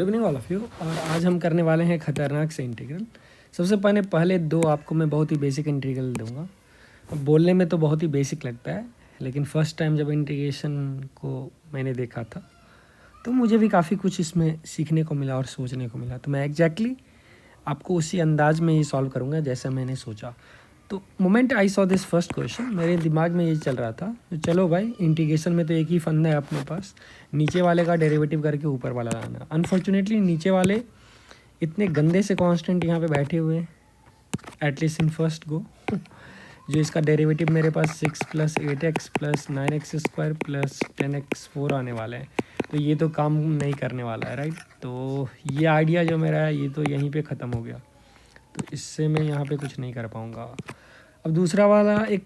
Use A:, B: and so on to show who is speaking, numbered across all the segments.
A: Good evening all of you. और आज हम करने वाले हैं खतरनाक से इंटीग्रल। सबसे पहले दो आपको मैं बहुत ही बेसिक इंटीग्रल दूंगा। अब बोलने में तो बहुत ही बेसिक लगता है, लेकिन फ़र्स्ट टाइम जब इंटीग्रेशन को मैंने देखा था तो मुझे भी काफ़ी कुछ इसमें सीखने को मिला और सोचने को मिला। तो मैं एग्जैक्टली आपको उसी अंदाज में ये सॉल्व करूँगा जैसा मैंने सोचा। तो moment I saw this first question, मेरे दिमाग में ये चल रहा था तो चलो भाई, इंटीग्रेशन में तो एक ही फंदा है अपने पास, नीचे वाले का डेरिवेटिव करके ऊपर वाला लाना। अनफॉर्चुनेटली नीचे वाले इतने गंदे से कांस्टेंट यहाँ पे बैठे हुए हैं, एटलीस्ट इन फर्स्ट गो। जो इसका डेरिवेटिव मेरे पास 6 + 8x + 9x² + 10x4 आने वाले हैं, तो ये तो काम नहीं करने वाला है, राइट। तो ये आइडिया जो मेरा है ये तो यहीं पे ख़त्म हो गया, तो इससे मैं यहाँ पे कुछ नहीं कर पाऊँगा। अब दूसरा वाला एक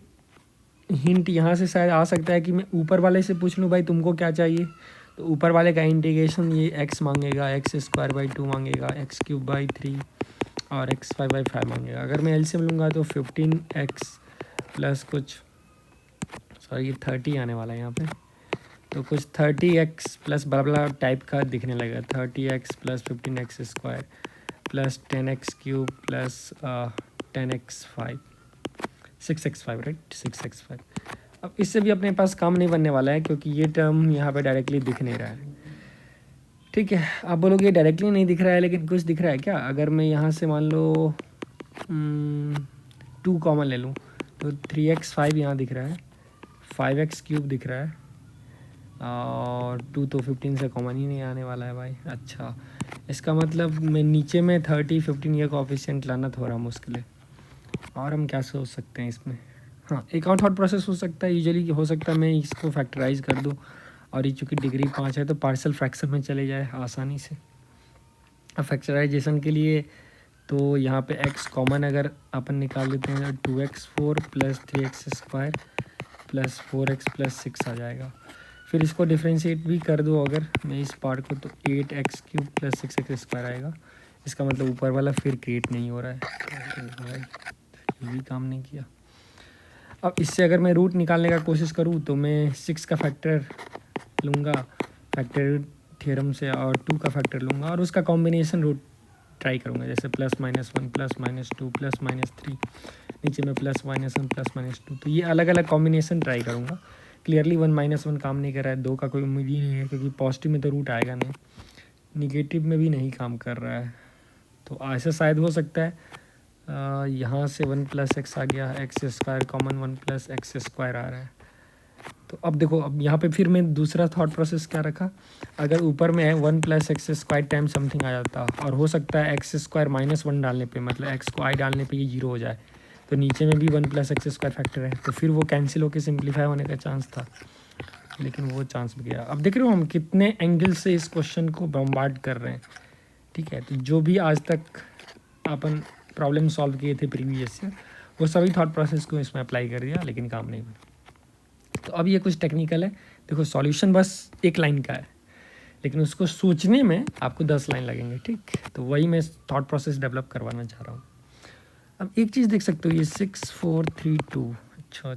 A: हिंट यहाँ से शायद आ सकता है कि मैं ऊपर वाले से पूछ लूँ भाई तुमको क्या चाहिए, तो ऊपर वाले का इंटीग्रेशन ये x मांगेगा, x²/2 मांगेगा, x³/3 और x5/5 मांगेगा। अगर मैं एलसीएम लूँगा तो 15x प्लस कुछ 30 आने वाला है यहाँ पे, तो कुछ 30x प्लस बड़ा बड़ा टाइप का दिखने लगेगा। 30x + 15x² + 10x³ + 10x5 6x5, right, 6x5। अब इससे भी अपने पास काम नहीं बनने वाला है क्योंकि ये टर्म यहाँ पे डायरेक्टली दिख नहीं रहा है। ठीक है, आप बोलोगे डायरेक्टली नहीं दिख रहा है लेकिन कुछ दिख रहा है क्या। अगर मैं यहाँ से मान लो 2 कॉमन ले लूँ तो 3x5 यहाँ दिख रहा है, 5x³ दिख रहा है, और 2 तो 15 से कॉमन ही नहीं आने वाला है भाई। अच्छा, इसका मतलब मैं नीचे में 30 15 ये कोएफिशिएंट लाना थोड़ा मुश्किल है। और हम क्या सोच सकते हैं इसमें, हाँ एक और थॉट प्रोसेस हो सकता है। यूजुअली हो सकता है मैं इसको फैक्टराइज कर दूँ और ये चूँकि डिग्री 5 है तो पार्शियल फ्रैक्शन में चले जाए आसानी से। अब फैक्टराइजेशन के लिए तो यहाँ पे x कॉमन अगर अपन निकाल लेते हैं तो 2x4 + 3x² + 4x + 6 आ जाएगा। फिर इसको डिफ्रेंशिएट भी कर दूँ अगर मैं इस पार्ट को, तो 8x³ + 6x² आएगा। इसका मतलब ऊपर वाला फिर क्रिएट नहीं हो रहा है, तो भाई ये भी काम नहीं किया। अब इससे अगर मैं रूट निकालने का कोशिश करूँ तो मैं 6 का फैक्टर लूँगा फैक्टर थ्योरम से, और 2 का फैक्टर लूँगा और उसका कॉम्बिनेशन रूट ट्राई करूँगा, जैसे +-1 +-2 +-3, नीचे में +-1 +-2। तो ये अलग अलग कॉम्बिनेशन ट्राई करूँगा। क्लियरली 1 - 1 काम नहीं कर रहा है, 2 का कोई उम्मीद ही नहीं है क्योंकि पॉजिटिव में तो रूट आएगा नहीं, निगेटिव में भी नहीं काम कर रहा है। तो ऐसा शायद हो सकता है यहाँ से 1 + x आ गया, x² कॉमन 1 + x² आ रहा है। तो अब देखो, अब यहाँ पे फिर मैं दूसरा थॉट प्रोसेस क्या रखा, अगर ऊपर में है 1 + x² टाइम समथिंग आ जाता, और हो सकता है x² -1 डालने पे, मतलब x को i डालने पे ये 0 हो जाए, तो नीचे में भी 1 + x² फैक्टर है, तो फिर वो कैंसिल होकर सिंप्लीफाई होने का चांस था, लेकिन वो चांस भी गया। अब देख रहे हो हम कितने एंगल से इस क्वेश्चन को बम्बार्ड कर रहे हैं। ठीक है, तो जो भी आज तक अपन प्रॉब्लम सॉल्व किए थे प्रीवियस ईयर, वो सभी थॉट प्रोसेस को इसमें अप्लाई कर दिया, लेकिन काम नहीं बना। तो अब ये कुछ टेक्निकल है। देखो सॉल्यूशन बस एक लाइन का है, लेकिन उसको सोचने में आपको 10 लाइन लगेंगे। ठीक, तो वही मैं थॉट प्रोसेस डेवलप करवाना चाह रहा हूँ। अब एक चीज़ देख सकते हो, ये 6 4 3 2। अच्छा,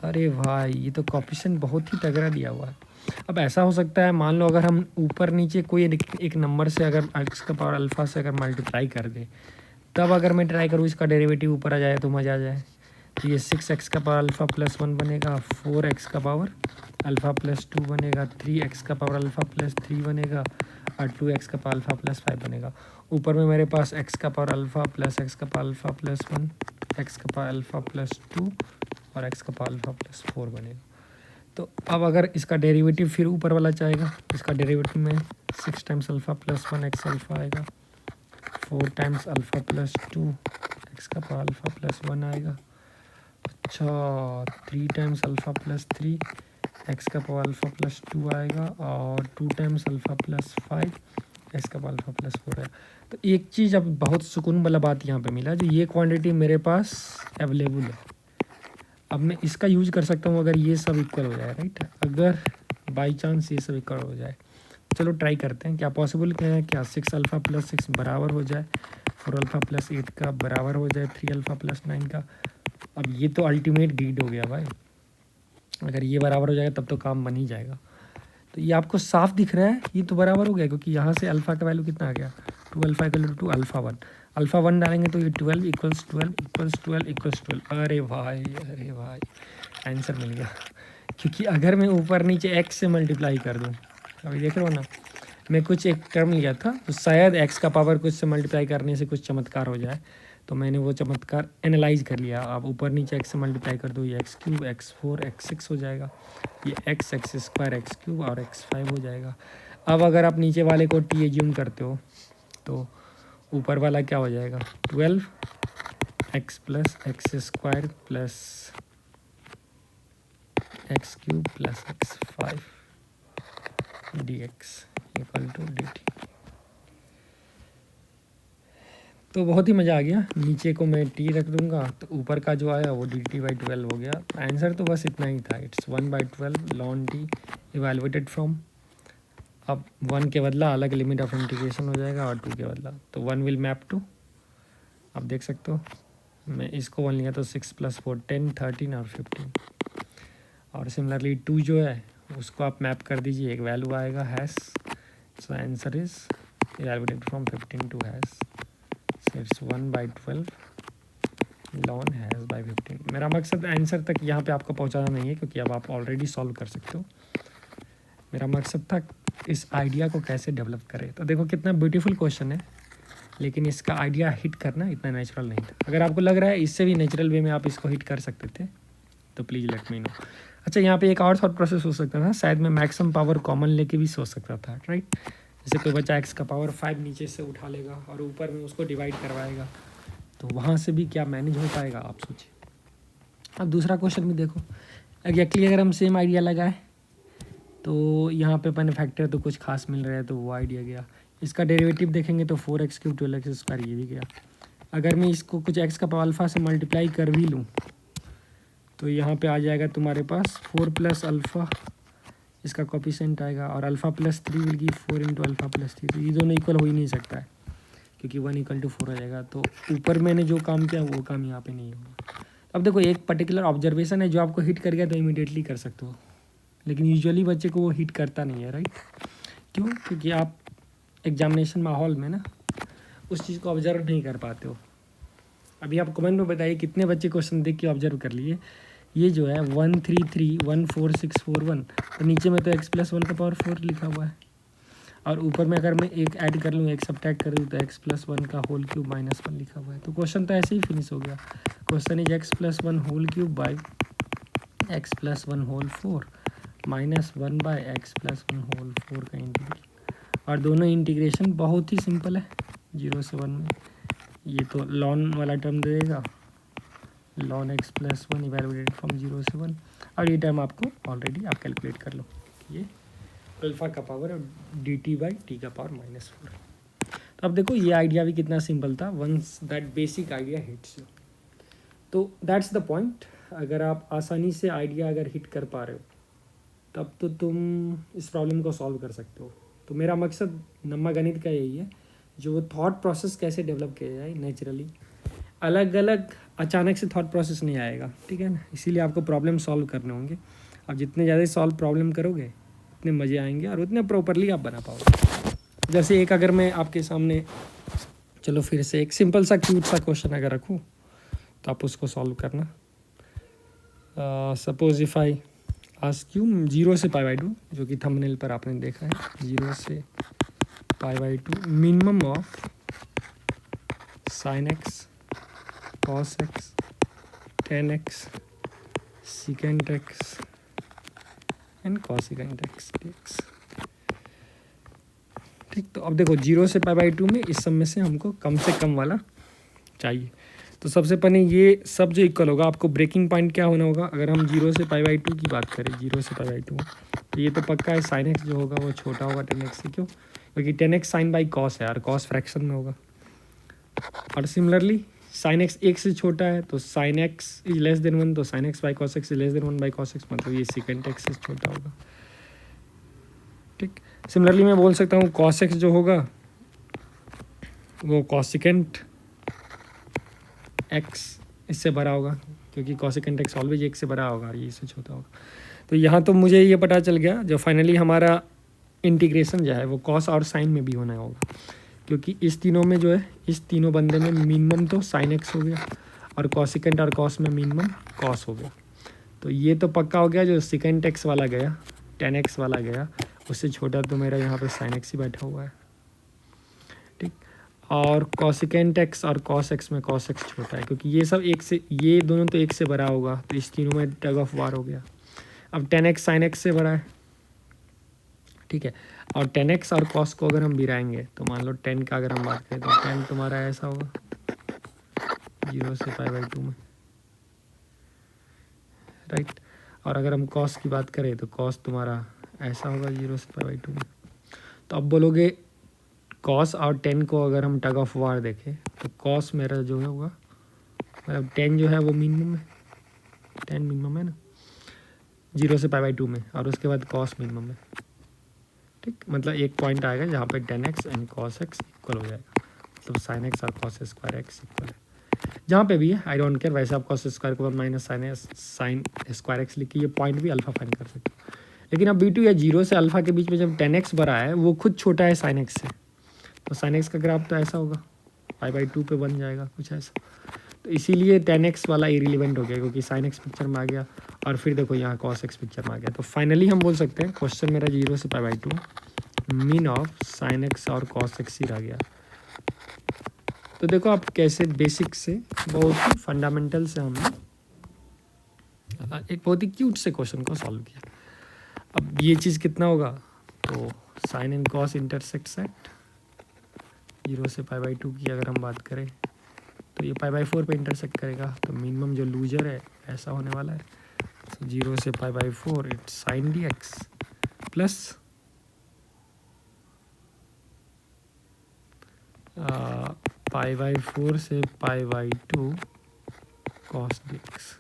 A: अरे भाई ये तो कोएफिशिएंट बहुत ही तगड़ा दिया हुआ है। अब ऐसा हो सकता है, मान लो अगर हम ऊपर नीचे कोई एक नंबर से अगर x⁴ से अगर मल्टीप्लाई कर दे, तब अगर मैं ट्राई करूँ इसका डेरिवेटिव ऊपर आ जाए तो मज़ा आ जाए। तो ये 6x⁴ + 1 बनेगा, 4x⁴ + 2 बनेगा, 3x⁴ + 3 बनेगा, और 2x⁴ + 5 बनेगा। ऊपर में मेरे पास x⁴ + x⁴ + 1, x⁴ + 2 और x⁴ + 4 बनेगा। तो अब अगर इसका डेरिवेटिव फिर ऊपर वाला चाहेगा, इसका डेरिवेटिव में 6 टाइम्स α + 1 x⁴ आएगा, 4 टाइम्स α + 2 x⁴ + 1 आएगा। अच्छा, 3 टाइम्स α + 3 x⁴ + 2 आएगा, और 2 टाइम्स α + 5 x⁴ + 4 आएगा। तो एक चीज़ अब बहुत सुकून वाला बात यहाँ पे मिला, जो ये क्वांटिटी मेरे पास अवेलेबल है। अब मैं इसका यूज़ कर सकता हूँ अगर ये सब इक्वल हो जाए, राइट। अगर बाई चांस ये सब इक्वल हो जाए, चलो ट्राई करते हैं क्या पॉसिबल क्या है। क्या 6α + 6 बराबर हो जाए 4α + 8 का, बराबर हो जाए 3α + 9 का। अब ये तो अल्टीमेट ग्रीड हो गया भाई, अगर ये बराबर हो जाएगा तब तो काम बन ही जाएगा। तो ये आपको साफ दिख रहा है, ये तो बराबर हो गया, क्योंकि यहाँ से अल्फ़ा का वैल्यू कितना आ गया, 2 alpha equal to alpha one डालेंगे तो ये 12 इक्वल्स 12 अरे भाई आंसर मिल गया। क्योंकि अगर मैं ऊपर नीचे x से मल्टीप्लाई कर दूँ, अभी देख रहे हो ना, मैं कुछ एक टर्म लिया था तो शायद x का पावर कुछ से मल्टीप्लाई करने से कुछ चमत्कार हो जाए, तो मैंने वो चमत्कार एनालाइज कर लिया। आप ऊपर नीचे x से मल्टीप्लाई कर दो, ये x3 x4 x6 हो जाएगा, ये x x² x³ और x5 हो जाएगा। अब अगर आप नीचे वाले को t एज्यूम करते हो तो ऊपर वाला क्या हो जाएगा, 12 x plus x² plus x³ plus x5 dx equal to dt। तो बहुत ही मज़ा आ गया। नीचे को मैं t रख दूंगा तो ऊपर का जो आया वो dt/12 हो गया। आंसर तो बस इतना ही था, it's 1/12 ln t evaluated from. अब 1 के बदला अलग लिमिट ऑफ इंटीग्रेशन हो जाएगा और 2 के बदला, तो 1 विल मैप टू, आप देख सकते हो मैं इसको 1 लिया तो 6 + 4 10 13 और 15। और सिमिलरली 2 जो है उसको आप मैप कर दीजिए, एक वैल्यू आएगा hash, so answer is evaluated from 15 to hash, so it's 1/12 ln hash by 15। मेरा मकसद आंसर तक यहाँ पे आपको पहुँचाना नहीं है, क्योंकि अब आप ऑलरेडी सॉल्व कर सकते हो। मेरा मकसद था इस आइडिया को कैसे डेवलप करें। तो देखो कितना ब्यूटीफुल क्वेश्चन है, लेकिन इसका आइडिया हिट करना इतना नेचुरल नहीं था। अगर आपको लग रहा है इससे भी नेचुरल वे में आप इसको हिट कर सकते थे तो प्लीज़ लेट मी नो। अच्छा, यहाँ पे एक और थॉट प्रोसेस हो सकता था, शायद मैं मैक्सिमम पावर कॉमन लेके भी सोच सकता था, राइट। जैसे कोई बच्चा x का पावर 5 नीचे से उठा लेगा और ऊपर में उसको डिवाइड करवाएगा, तो वहाँ से भी क्या मैनेज हो पाएगा, आप सोचिए। अब दूसरा क्वेश्चन भी देखो, एग्जैक्टली अगर हम सेम आइडिया लगाए तो यहाँ पे अपन फैक्टर तो कुछ खास मिल रहा है, तो वो आइडिया गया। इसका डेरिवेटिव देखेंगे तो 4x³ 12x², ये भी गया। अगर मैं इसको कुछ x का पावर अल्फ़ा से मल्टीप्लाई कर भी लूँ तो यहाँ पे आ जाएगा तुम्हारे पास 4 + अल्फ़ा, इसका कोफिशिएंट आएगा, और अल्फ़ा + 3 विल गिव 4 × अल्फ़ा + 3। तो ये दोनों इक्वल हो ही नहीं सकता है, क्योंकि 1 = 4 हो जाएगा। तो ऊपर मैंने जो काम किया वो काम यहाँ पे नहीं होगा। अब देखो एक पर्टिकुलर ऑब्जर्वेशन है जो आपको हिट कर गया तो इमीडिएटली कर सकते हो, लेकिन यूजुअली बच्चे को वो हिट करता नहीं है, राइट। क्यों? क्योंकि आप एग्जामिनेशन माहौल में ना उस चीज़ को ऑब्जर्व नहीं कर पाते हो। अभी आप कमेंट में बताइए कितने बच्चे क्वेश्चन देख के ऑब्जर्व कर लिए। ये जो है 1 3 3 1 4 6 4 1, और नीचे में तो x + 1 का पावर 4 लिखा हुआ है, और ऊपर में अगर मैं एक ऐड कर लूँ, एक सब्ट्रैक्ट कर दूँ तो x + 1 का होल क्यूब -1 लिखा हुआ है। तो क्वेश्चन तो ऐसे ही फिनिश हो गया। Question is x + 1 whole cube by x + 1 whole 4 -1 by x + 1 whole 4 का इंटीग्रेशन। और दोनों इंटीग्रेशन बहुत ही सिंपल है, 0 से 1 में। ये तो ln वाला टर्म दे देगा, ln x + 1 इवेलुएटेड फ्रॉम 0 से 1, और ये टर्म आपको ऑलरेडी आप कैलकुलेट कर लो, ये अल्फ़ा का पावर dt/t का पावर -4। तो अब देखो ये आइडिया भी कितना सिंपल था, once that basic idea hits you. तो दैट्स द पॉइंट। अगर आप आसानी से आइडिया अगर हिट कर पा रहे हो तब तो तुम इस प्रॉब्लम को सॉल्व कर सकते हो। तो मेरा मकसद नम्मा गणित का यही है, जो वो थॉट प्रोसेस कैसे डेवलप किया जाए नेचुरली। अलग अलग अचानक से थॉट प्रोसेस नहीं आएगा, ठीक है ना। इसीलिए आपको प्रॉब्लम सॉल्व करने होंगे। अब जितने ज़्यादा सॉल्व प्रॉब्लम करोगे उतने मज़े आएंगे और उतने प्रॉपरली आप बना पाओगे। जैसे एक अगर मैं आपके सामने, चलो फिर से एक सिंपल सा क्यूट सा क्वेश्चन अगर रखूँ तो आप उसको सॉल्व करना। Suppose if I ask you 0 से π/2, जो कि थंबनेल पर आपने देखा है, 0 से π/2 minimum of sin x cos x tan x secant x and cosecant x dx। ठीक, तो अब देखो 0 से π/2 में इस सब में से हमको कम से कम वाला चाहिए। तो सबसे पहले ये सब जो इक्वल होगा, आपको ब्रेकिंग पॉइंट क्या होना होगा। अगर हम 0 से π/2 की बात करें, 0 से π/2, तो ये तो पक्का है sin x जो होगा वो छोटा होगा tan x से। क्यों? क्योंकि tan x sin by cos है यार, cos फ्रैक्शन में होगा। और सिमिलरली sin x 1 से छोटा है तो sin x is less than 1, तो sin x by cos x is less than 1 by cos x, मतलब ये secant x से छोटा होगा। ठीक, सिमिलरली मैं बोल सकता हूँ cos x जो होगा वो cosecant x इससे बड़ा होगा, क्योंकि cosecant x ऑलवेज 1 से बड़ा होगा और ये इससे छोटा होगा। तो यहाँ तो मुझे ये पता चल गया, जो फाइनली हमारा इंटीग्रेशन जो है वो कॉस और साइन में भी होना होगा, क्योंकि इस तीनों में जो है, इस तीनों बंदे में मिनिमम तो साइन एक्स हो गया और कॉसिकेंट और कॉस में मिनिमम कॉस हो गया। तो ये तो पक्का हो गया, जो सिकेंट एक्स वाला गया, 10x वाला गया, उससे छोटा तो मेरा यहाँ पे साइन एक्स ही बैठा हुआ है, ठीक। और कॉसिकेंट एक्स और कॉस एक्स में कॉस एक्स छोटा है, क्योंकि ये सब एक से, ये दोनों तो एक से बड़ा होगा, तो इस तीनों में टग ऑफ वार हो गया। अब 10x साइन एक्स से बड़ा है, ठीक है। और 10x और कॉस को अगर हम गिराएंगे तो मान लो 10 का अगर हम बात करें तो 10 तुम्हारा ऐसा होगा 0 से π/2 में, राइट। और अगर हम कॉस की बात करें तो कॉस तुम्हारा ऐसा होगा 0 से π/2 में। तो अब बोलोगे कॉस और 10 को अगर हम टग ऑफ वार देखें तो कॉस मेरा जो है होगा, मतलब 10 जो है वो मिनिमम है, 10 मिनिमम है ना 0 से π/2 में, और उसके बाद कॉस मिनिमम है, ठीक। मतलब एक पॉइंट आएगा जहाँ पे 10x and cos x equal हो जाएगा, मतलब sin x और cos स्क्वायर x इक्वल है, जहाँ पे भी है आई डोंट केयर। वैसे आप cos स्क्वायर को माइनस साइन स्क्वायर एक्स लिख के ये पॉइंट भी अल्फा फाइंड कर सकते हो। लेकिन अब b2 या 0 से अल्फा के बीच में जब 10x बड़ा है, वो खुद छोटा है sin x से, तो sin x का ग्राफ तो ऐसा होगा, π/2 पे बन जाएगा कुछ ऐसा। तो इसीलिए 10x वाला इरिलीवेंट हो गया, क्योंकि sin x पिक्चर में आ गया, और फिर देखो यहाँ cos x पिक्चर में आ गया। तो फाइनली हम बोल सकते हैं क्वेश्चन मेरा 0 से π/2 मीन ऑफ sin x और cos x ही रह गया। तो देखो आप कैसे बेसिक से, बहुत ही फंडामेंटल से हमने एक बहुत ही क्यूट से क्वेश्चन को सॉल्व किया। अब ये चीज़ कितना होगा, तो sine and cos intersect at 0 से π/2 की अगर हम बात करें तो ये π/4 पे इंटरसेक्ट करेगा, तो मिनिमम जो लूजर है ऐसा होने वाला है। तो 0 से π/4 इट्स साइन dx प्लस π/4 से π/2 cos dx।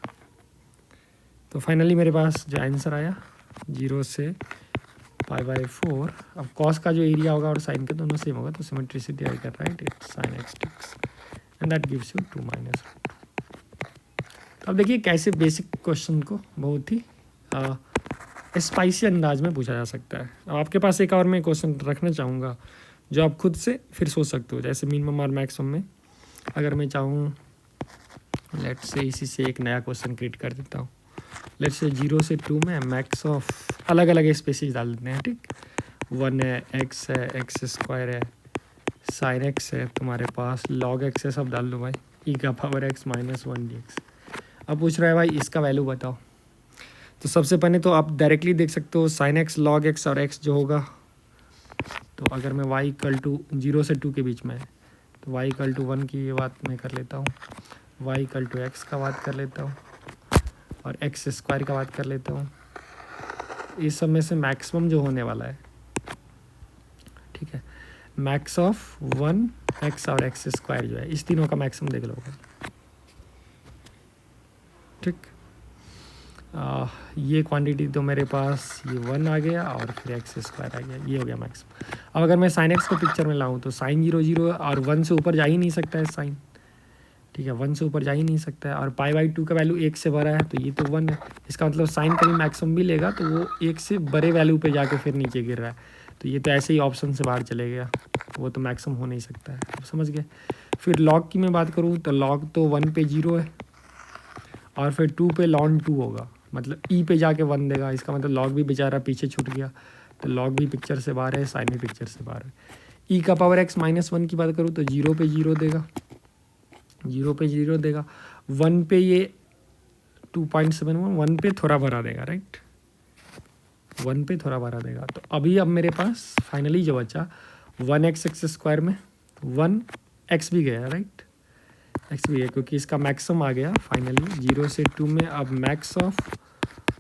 A: तो फाइनली मेरे पास जो आंसर आया 0 से π/4, अब कॉस का जो एरिया होगा और साइन के दोनों सेम होगा, तो सिमेट्रिसिटी आई कर right, it's sine x dx and that gives you 2 minus. तो अब देखिए कैसे बेसिक क्वेश्चन को बहुत ही स्पाइसी अंदाज में पूछा जा सकता है। अब आपके पास एक और मैं क्वेश्चन रखना चाहूँगा जो आप खुद से फिर सोच सकते हो, जैसे मिनिमम और मैक्सिमम में अगर मैं चाहूँ, लेट्स से इसी से एक नया क्वेश्चन क्रिएट कर देता हूँ। लेट्स से 0 से 2 में मैक्स ऑफ अलग अलग स्पेसीज डाल देते हैं, ठीक। 1 है, x है, x स्क्वायर है, साइन x है तुम्हारे पास, log x है, सब डाल दो भाई, e⁻x - 1 dx। अब पूछ रहा है भाई इसका वैल्यू बताओ। तो सबसे पहले तो आप डायरेक्टली देख सकते हो sin x log x और x जो होगा, तो अगर मैं y = 0 से 2 के बीच में है तो y = 1 की ये बात मैं कर लेता हूँ, y = x का बात कर लेता हूँ, और एक्स स्क्वायर का बात कर लेता हूँ। इस सब में से मैक्सिमम जो होने वाला है, ठीक है, मैक्स ऑफ 1x और एक्स स्क्वायर जो है, इस तीनों का मैक्सिमम देख लो, ठीक। ये क्वांटिटी तो मेरे पास ये 1 आ गया और फिर एक्स स्क्वायर आ गया, ये हो गया मैक्सिमम। अब अगर मैं साइन एक्स को पिक्चर में लाऊं तो साइन 0 0 और 1 से ऊपर जा ही नहीं सकता है साइन, ठीक है, 1 से ऊपर जा ही नहीं सकता है, और π/2 का वैल्यू 1 से बड़ा है तो ये तो 1 है, इसका मतलब साइन कभी मैक्सिमम भी लेगा तो वो 1 से बड़े वैल्यू पे जाके फिर नीचे गिर रहा है, तो ये तो ऐसे ही ऑप्शन से बाहर चले गया, वो तो मैक्सिमम हो नहीं सकता है। आप समझ गए। फिर लॉग की मैं बात करूँ तो लॉग तो 1 पे 0 है और फिर 2 पे ln 2 होगा, मतलब ई पे जाके 1 देगा, इसका मतलब लॉग भी बेचारा पीछे छूट गया, तो लॉग भी पिक्चर से बाहर है, साइन भी पिक्चर से बाहर है। e⁻x - 1 की बात करूँ तो 0 पे 0 देगा, 0 पे 0 देगा, 1 पे ये 2.71, 1 पे थोड़ा भरा देगा, राइट, 1 पे थोड़ा भरा देगा। तो अभी अब मेरे पास फाइनली जो बचा 1x एक्स स्क्वायर में 1x भी गया, राइट, एक्स भी है, क्योंकि इसका मैक्सिमम आ गया फाइनली 0 से 2 में। अब मैक्स ऑफ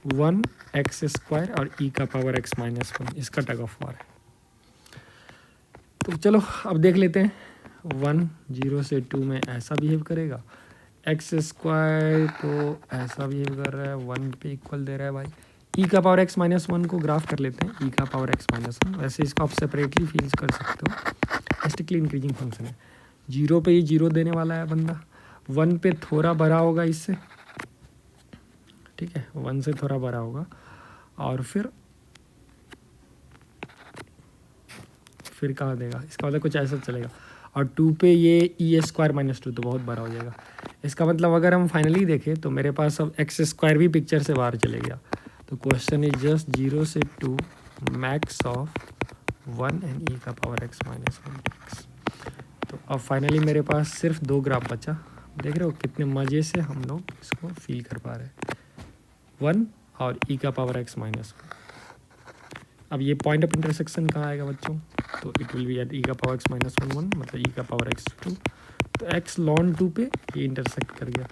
A: 1x स्क्वायर और e⁻x - 1 इसका टग ऑफ वार है। तो चलो अब देख लेते हैं, 1 0 से 2 में ऐसा बिहेव करेगा, एक्स स्क्वायर तो ऐसा बिहेव कर रहा है, 1 पे इक्वल दे रहा है भाई। e⁻x - 1 को ग्राफ कर लेते हैं, e⁻x - 1, वैसे इसको आप सेपरेटली फील कर सकते हो, स्टिकली इंक्रीजिंग फंक्शन है। 0 पे ये 0 देने वाला है बंदा, 1 पे थोड़ा बड़ा होगा इससे, ठीक है, 1 से थोड़ा बड़ा होगा, और फिर फिर कहाँ देगा, इसका मतलब कुछ ऐसा चलेगा। और 2 पे ये ई स्क्वायर माइनस 2 तो बहुत बड़ा हो जाएगा। इसका मतलब अगर हम फाइनली देखें तो मेरे पास अब एक्स स्क्वायर भी पिक्चर से बाहर चले गया। तो क्वेश्चन इज जस्ट 0 से 2 मैक्स ऑफ 1 एंड ई का पावर एक्स माइनस 1 एक्स। तो अब फाइनली मेरे पास सिर्फ 2 ग्राफ बचा। देख रहे हो कितने मज़े से हम लोग इसको फील कर पा रहे हैं, 1 और ई का पावर एक्स माइनस 1। अब ये पॉइंट ऑफ इंटरसेक्शन कहाँ आएगा बच्चों, तो इट विल बी एट ई का पावर एक्स माइनस 1 1, मतलब ई का पावर एक्स 2। तो एक्स लॉन 2 पे ये इंटरसेक्ट कर गया।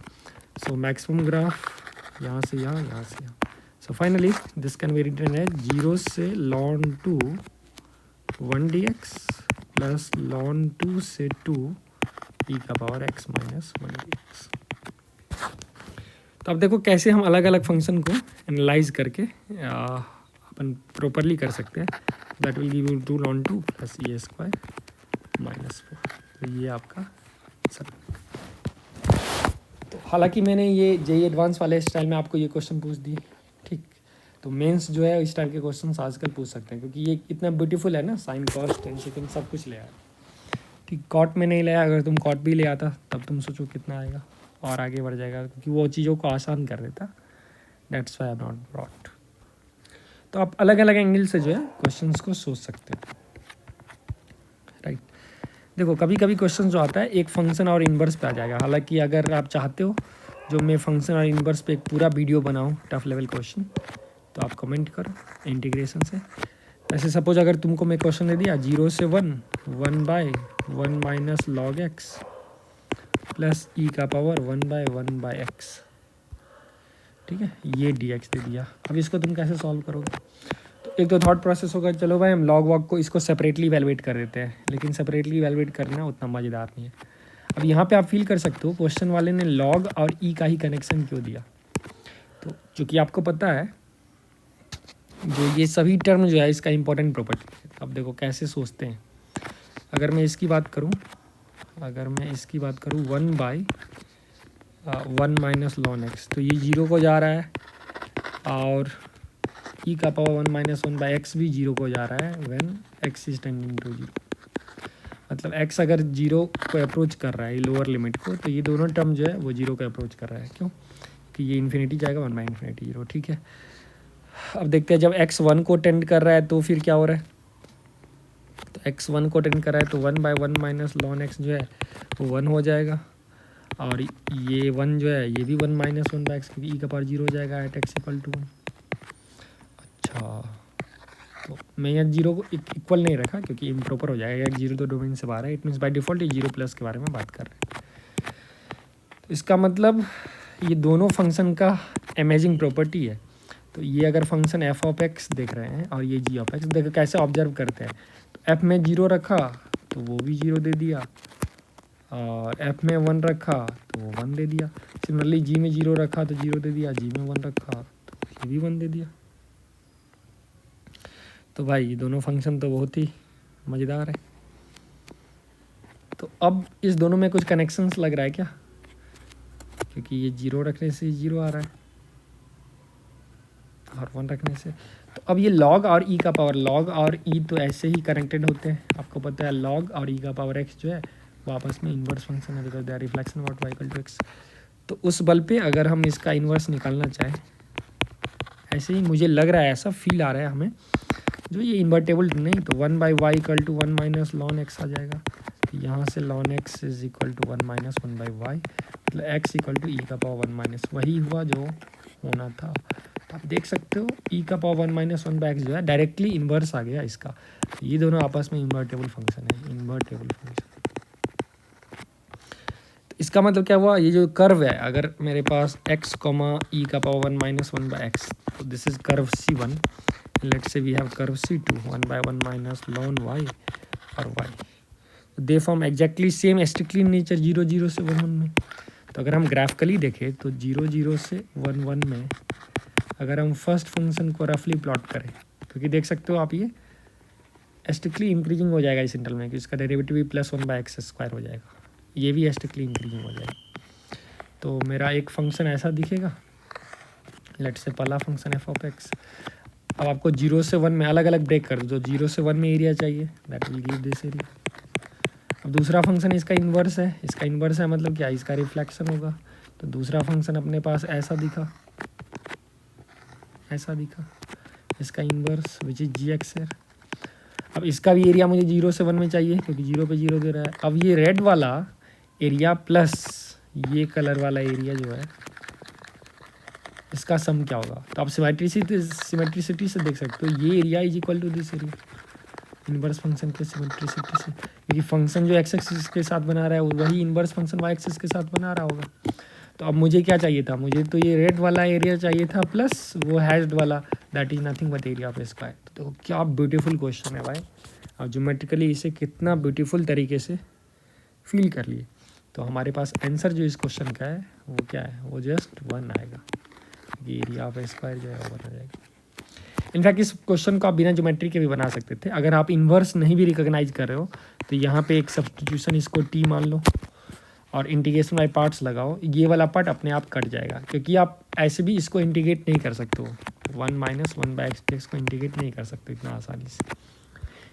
A: सो मैक्सिमम ग्राफ यहाँ से यहाँ, यहाँ से यहाँ। So finally this can be written as 0 से ln 2 1 d x plus ln 2 से 2 ई का power x minus 1 d x. तो अब देखो कैसे हम अलग अलग फंक्शन को एनालाइज करके अपन प्रॉपरली कर सकते हैं। That will give you 2 lawn 2 plus E square minus 4। तो ये आपका आंसर। तो हालांकि मैंने ये जेईई एडवांस वाले स्टाइल में आपको ये क्वेश्चन पूछ दिए, ठीक। तो मेंस जो है इस टाइप के क्वेश्चन आजकल पूछ सकते हैं, क्योंकि ये इतना ब्यूटीफुल है ना, साइन कॉस टेन सेकेंड सब कुछ ले आया। ठीक, कॉट में नहीं लाया, अगर तुम कॉट भी ले आता तब तुम सोचो कितना आएगा और आगे बढ़ जाएगा, क्योंकि वो चीज़ों को आसान कर देता। That's why I am not brought. तो आप अलग अलग एंगल से जो है क्वेश्चंस को सोच सकते हैं, राइट। देखो कभी कभी क्वेश्चन जो आता है एक फंक्शन और इन्वर्स पे आ जाएगा। हालांकि अगर आप चाहते हो जो मैं फंक्शन और इन्वर्स पे एक पूरा वीडियो बनाऊँ टफ लेवल क्वेश्चन, तो आप कमेंट करो इंटीग्रेशन से। ऐसे सपोज अगर तुमको मैं क्वेश्चन दे दिया 0 से 1 1/1 माइनस लॉग एक्स प्लस ई का पावर 1/1/x, ठीक है, ये dx दे दिया। अब इसको तुम कैसे सॉल्व करोगे, तो एक तो थॉट प्रोसेस होगा, चलो भाई हम लॉग वॉग को इसको सेपरेटली इवैल्यूएट कर देते हैं, लेकिन सेपरेटली इवैल्यूएट करना उतना मज़ेदार नहीं है। अब यहाँ पे आप फील कर सकते हो क्वेश्चन वाले ने लॉग और ई का ही कनेक्शन क्यों दिया। तो चूँकि आपको पता है जो ये सभी टर्म जो है इसका इंपॉर्टेंट प्रॉपर्टी है। अब देखो कैसे सोचते हैं। अगर मैं इसकी बात करूँ 1/1 माइनस लॉन एक्स, तो ये 0 को जा रहा है, और ई का पावर 1-1/x भी 0 को जा रहा है when x is tending to 0। मतलब x अगर 0 को अप्रोच कर रहा है लोअर लिमिट को, तो ये दोनों टर्म जो है वो 0 को अप्रोच कर रहा है। क्यों, कि ये इन्फिनिटी जाएगा 1/∞ 0, ठीक है। अब देखते हैं जब x 1 को टेंड कर रहा है तो फिर क्या हो रहा है। तो x 1 को टेंड कर रहा है तो 1/1 माइनस लॉन एक्स जो है वो 1 हो जाएगा, और ये 1 जो है ये भी 1-1/x, क्योंकि ई का पावर 0 हो जाएगा एट x = 1। अच्छा, तो मैं यहाँ 0 को इक्वल नहीं रखा क्योंकि इम्प्रॉपर हो जाएगा, 0 तो डोमेन से बाहर है। इट मीन्स बाय डिफ़ॉल्ट ये 0+ के बारे में बात कर रहे हैं। तो इसका मतलब ये दोनों फंक्शन का अमेजिंग प्रॉपर्टी है। तो ये अगर फंक्शन एफ ऑफ एक्स देख रहे हैं और ये जी ऑफ एक्स, देखो कैसे ऑब्जर्व करते हैं। तो एफ में 0 रखा तो वो भी 0 दे दिया, और एफ में 1 रखा तो वो 1 दे दिया। सिमिलरली जी में 0 रखा तो 0 दे दिया, जी में 1 रखा तो ये भी 1 दे दिया। तो भाई ये दोनों फंक्शन तो बहुत ही मज़ेदार है। तो अब इस दोनों में कुछ कनेक्शंस लग रहा है क्या, क्योंकि ये 0 रखने से 0 आ रहा है और 1 रखने से। तो अब ये लॉग और ई का पावर, लॉग और ई तो ऐसे ही कनेक्टेड होते हैं, आपको पता है। लॉग और ई का पावर एक्स जो है वो आपस में इन्वर्स फंक्शन है, because they are reflection of y = x। तो उस बल पे अगर हम इसका इन्वर्स निकालना चाहें, ऐसे ही मुझे लग रहा है, ऐसा फील आ रहा है हमें, जो ये इन्वर्टेबल नहीं, तो 1/y = 1 माइनस लॉन एक्स आ जाएगा। तो यहाँ से ln x is equal to 1 minus 1/y, मतलब x = e का पावर 1 माइनस, वही हुआ जो होना था। आप देख सकते हो e का पावर 1-1/x जो है डायरेक्टली इन्वर्स आ गया इसका। ये दोनों आपस में इन्वर्टेबल फंक्शन है, इन्वर्टेबल फंक्शन। तो इसका मतलब क्या हुआ, ये जो कर्व है, अगर मेरे पास x, e का पावर 1-1/x, तो this is curve C1। Let's say we have curve C2 1/1 minus लॉन y और y। They form exactly same strictly nature 0-0 से 1-1 में। तो अगर हम ग्राफिकली देखें तो 0-0 से 1-1 में अगर हम फर्स्ट फंक्शन को रफली प्लॉट करें, क्योंकि देख सकते हो आप ये स्ट्रिक्टली इंक्रीजिंग हो जाएगा इस इंटरवल में, कि इसका डेरिवेटिव भी +1/x² हो जाएगा, ये भी स्ट्रिक्टली इंक्रीजिंग हो जाएगा। तो मेरा एक फंक्शन ऐसा दिखेगा, लेट्स से पहला फंक्शन f ऑफ x। अब आपको 0 से 1 में अलग अलग ब्रेक कर दो, जो 0 से 1 में एरिया चाहिए that will give this area. अब दूसरा फंक्शन इसका इन्वर्स है, इसका इन्वर्स है मतलब क्या, इसका रिफ्लेक्शन होगा। तो दूसरा फंक्शन अपने पास ऐसा दिखा, ऐसा दिखा, इसका inverse which is g x है। अब इसका भी एरिया मुझे 0 से 1 में चाहिए क्योंकि 0 पे 0 दे रहा है। अब ये रेड वाला एरिया प्लस ये कलर वाला एरिया जो है इसका सम क्या होगा। तो आप सिमेट्रिसिटी से देख सकते हो ये area is equal to this area inverse function के सिमेट्रिसिटी से, क्योंकि फंक्शन जो एक्स एक्सिस के साथ बना रहा है वही इन्वर्स फंक्शन वाई एक्सिस के साथ बना रहा होगा। तो अब मुझे क्या चाहिए था, मुझे तो ये रेड वाला एरिया चाहिए था प्लस वो हैश्ड वाला that is nothing but area of square. तो क्या ब्यूटीफुल क्वेश्चन है भाई, और ज्योमेट्रिकली इसे कितना ब्यूटीफुल तरीके से फील कर लिए। तो हमारे पास आंसर जो इस क्वेश्चन का है वो क्या है, वो जस्ट 1 आएगा, ये एरिया ऑफ स्क्वायर जो है वो 1 आ जाएगा। इनफैक्ट इस क्वेश्चन को आप बिना ज्योमेट्री के भी बना सकते थे। अगर आप इन्वर्स नहीं भी रिकॉग्नाइज कर रहे हो तो यहाँ पे एक सब्स्टिट्यूशन इसको टी मान लो और इंटीग्रेशन बाय पार्ट्स लगाओ, ये वाला पार्ट अपने आप कट जाएगा, क्योंकि आप ऐसे भी इसको इंटीग्रेट नहीं कर सकते हो। 1 माइनस 1 बाई एक्स को इंटीग्रेट नहीं कर सकते इतना आसानी से।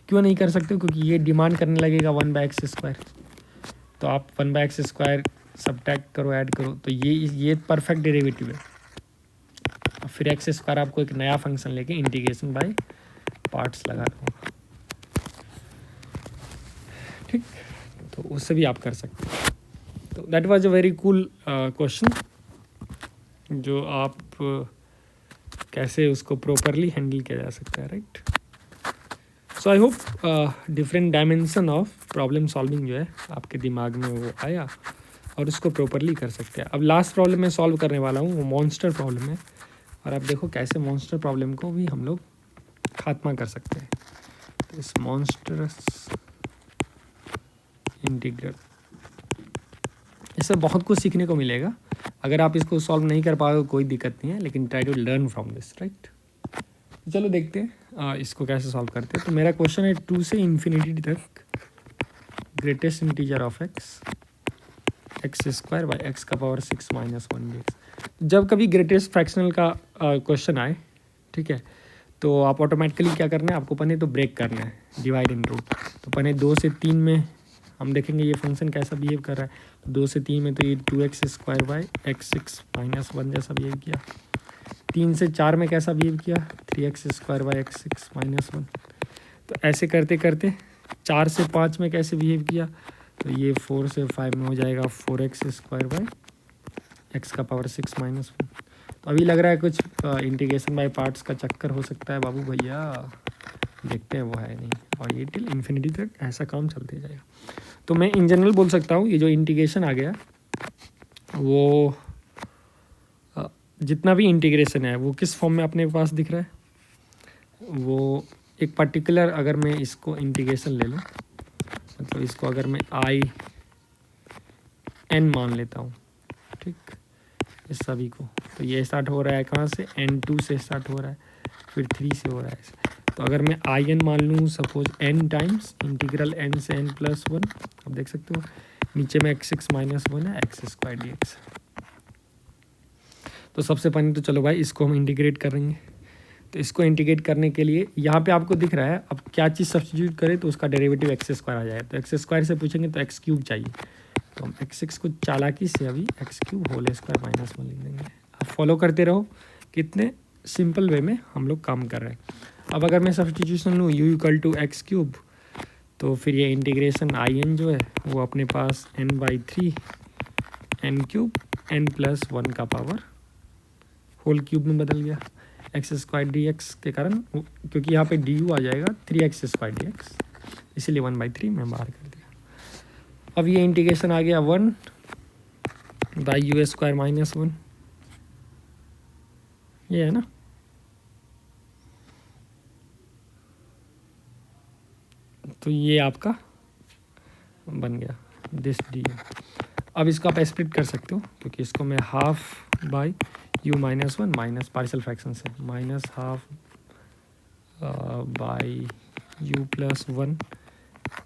A: क्यों नहीं कर सकते, क्योंकि ये डिमांड करने लगेगा 1 बाई एक्स स्क्वायर। तो आप 1 बाई एक्स स्क्वायर सब्ट्रैक्ट करो, ऐड करो, तो ये परफेक्ट डेरिवेटिव है। फिर एक्स स्क्वायर आपको एक नया फंक्शन लेके इंटीग्रेशन बाय पार्ट्स लगा दो, ठीक। तो उससे भी आप कर सकते हैं। तो that was a very cool question, जो आप कैसे उसको प्रॉपरली हैंडल किया जा सकता है, right. So I hope different dimension of problem solving जो है आपके दिमाग में वो आया और उसको प्रॉपरली कर सकते हैं। अब लास्ट प्रॉब्लम मैं सॉल्व करने वाला हूँ, वो मॉन्स्टर प्रॉब्लम है, और आप देखो कैसे मॉन्स्टर प्रॉब्लम को भी हम लोग खात्मा कर सकते हैं। तो इस मॉन्स्टरस इंटीग्रल, इससे बहुत कुछ सीखने को मिलेगा। अगर आप इसको सॉल्व नहीं कर पाओगे कोई दिक्कत नहीं है, लेकिन try to learn from this, right. चलो देखते हैं इसको कैसे सॉल्व करते हैं। तो मेरा क्वेश्चन है 2 से इन्फिनिटी तक greatest integer of x square by x का पावर 6 माइनस 1 dx। जब कभी ग्रेटेस्ट फ्रैक्शनल का क्वेश्चन आए, ठीक है, तो आप ऑटोमेटिकली क्या करना है, आपको पहले तो ब्रेक करना है, डिवाइड इन रूट। तो पहले 2 से 3 में हम देखेंगे ये फंक्शन कैसा बिहेव कर रहा है। तो 2 से 3 में तो ये 2x square by x 6 minus 1 जैसा बिहेव किया। 3 से 4 में कैसा बिहेव किया, 3x square by x 6 minus 1। तो ऐसे करते करते 4 से 5 में कैसे बिहेव किया, तो ये 4 से 5 में हो जाएगा 4x स्क्वायर बाई एक्स का पावर 6 माइनस 1। तो अभी लग रहा है कुछ इंटीग्रेशन बाय पार्ट्स का चक्कर हो सकता है बाबू भैया, देखते हैं वो है नहीं, और ये टिल इन्फिनिटी तक ऐसा काम चलते जाएगा। तो मैं इन जनरल बोल सकता हूँ ये जो इंटीग्रेशन आ गया वो जितना भी इंटीग्रेशन है वो किस फॉर्म में अपने पास दिख रहा है, वो एक पर्टिकुलर, अगर मैं इसको इंटीग्रेशन ले लूँ, मतलब इसको अगर मैं n मान लेता हूँ, ठीक, इस सभी को, तो ये स्टार्ट हो रहा है कहाँ से, n2 से स्टार्ट हो रहा है, फिर 3 से हो रहा है। तो अगर मैं in मान लूँ suppose n times integral n से n प्लस 1, आप देख सकते हो नीचे में x6 माइनस 1 है एक्स स्क्वायर dx। तो सबसे पहले तो चलो भाई इसको हम इंटीग्रेट करेंगे। तो इसको इंटीग्रेट करने के लिए यहाँ पे आपको दिख रहा है, अब क्या चीज़ सब्स्टिट्यूट करें तो उसका डेरिवेटिव एक्स स्क्वायर आ जाए। तो एक्स स्क्वायर से पूछेंगे तो एक्स क्यूब चाहिए, तो हम x6 को चालाकी से अभी x cube whole square minus 1 लिख देंगे। आप फॉलो करते रहो कितने सिंपल वे में हम लोग काम कर रहे हैं। अब अगर मैं सब्स्टिट्यूशन लूँ u equal to x cube, तो फिर ये इंटीग्रेशन in जो है वो अपने पास n/3 n cube n plus 1 का पावर होल क्यूब में बदल गया एक्स स्क्वायर dx के कारण, क्योंकि यहाँ पे du आ जाएगा 3x स्क्वायर dx, इसीलिए 1/3 मैं बाहर कर दिया। अब ये इंटीग्रेशन आ गया 1 बाई यू स्क्वायर माइनस 1, ये है ना। तो ये आपका बन गया दिस डी। अब इसको आप स्प्लिट कर सकते हो, क्योंकि इसको मैं half by u minus 1 minus partial fraction से minus half by u plus 1,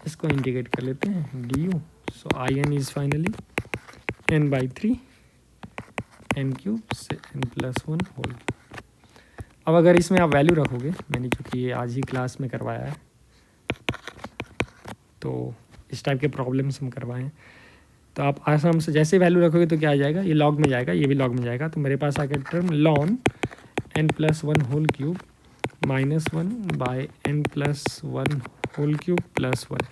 A: इसको इंटीग्रेट कर लेते हैं d u. So I n is finally n/3 n cube से n प्लस 1 होल। अब अगर इसमें आप वैल्यू रखोगे, मैंने चूँकि ये आज ही क्लास में करवाया है, तो इस टाइप के प्रॉब्लम्स हम करवाए हैं, तो आप आराम से जैसे वैल्यू रखोगे तो क्या आ जाएगा, ये लॉग में जाएगा, ये भी लॉग में जाएगा, तो मेरे पास आ गया टर्म लॉन n+1 whole cube -1/n + 1 whole cube +1,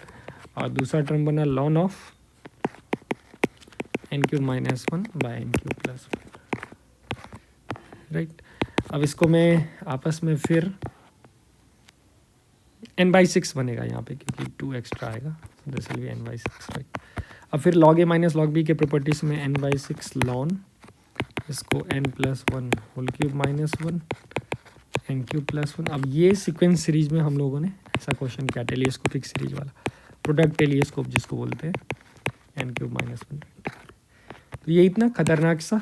A: और दूसरा टर्म बना lawn of n³ - 1/n³ +1, right. अब इसको मैं आपस में फिर n/6 बनेगा यहाँ पे, क्योंकि 2 एक्स्ट्रा आएगा, this will be n/6, right. अब फिर log a - log b के प्रॉपर्टीज में n/6 लॉन, इसको n+1 होल क्यूब -1 n³ +1। अब ये सीक्वेंस सीरीज में हम लोगों ने ऐसा क्वेश्चन किया, टेलीस्कोपिक सीरीज वाला, प्रोडक्ट टेलीस्कोप जिसको बोलते हैं, n³ - 1। तो ये इतना खतरनाक सा